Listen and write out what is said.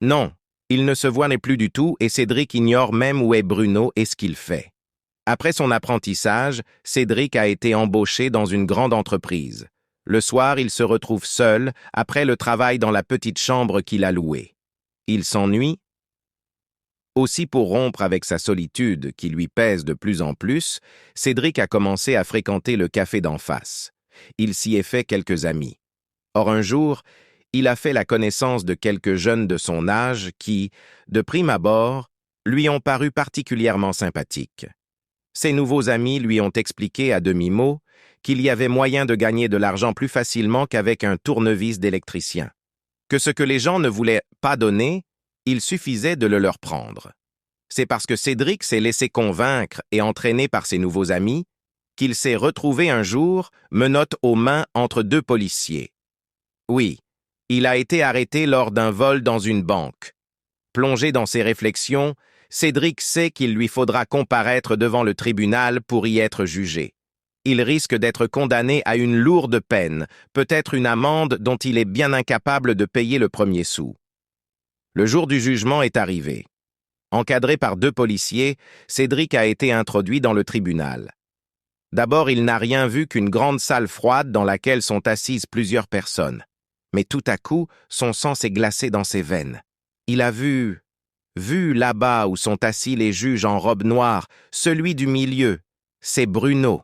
Non, ils ne se voient plus du tout et Cédric ignore même où est Bruno et ce qu'il fait. Après son apprentissage, Cédric a été embauché dans une grande entreprise. Le soir, il se retrouve seul, après le travail dans la petite chambre qu'il a louée. Il s'ennuie. Aussi pour rompre avec sa solitude, qui lui pèse de plus en plus, Cédric a commencé à fréquenter le café d'en face. Il s'y est fait quelques amis. Or un jour, il a fait la connaissance de quelques jeunes de son âge qui, de prime abord, lui ont paru particulièrement sympathiques. Ses nouveaux amis lui ont expliqué à demi-mot qu'il y avait moyen de gagner de l'argent plus facilement qu'avec un tournevis d'électricien. Que ce que les gens ne voulaient pas donner, il suffisait de le leur prendre. C'est parce que Cédric s'est laissé convaincre et entraîner par ses nouveaux amis qu'il s'est retrouvé un jour, menottes aux mains entre deux policiers. Oui, il a été arrêté lors d'un vol dans une banque. Plongé dans ses réflexions, Cédric sait qu'il lui faudra comparaître devant le tribunal pour y être jugé. Il risque d'être condamné à une lourde peine, peut-être une amende dont il est bien incapable de payer le premier sou. Le jour du jugement est arrivé. Encadré par deux policiers, Cédric a été introduit dans le tribunal. D'abord, il n'a rien vu qu'une grande salle froide dans laquelle sont assises plusieurs personnes. Mais tout à coup, son sang s'est glacé dans ses veines. Il a vu là-bas où sont assis les juges en robe noire, celui du milieu, c'est Bruno.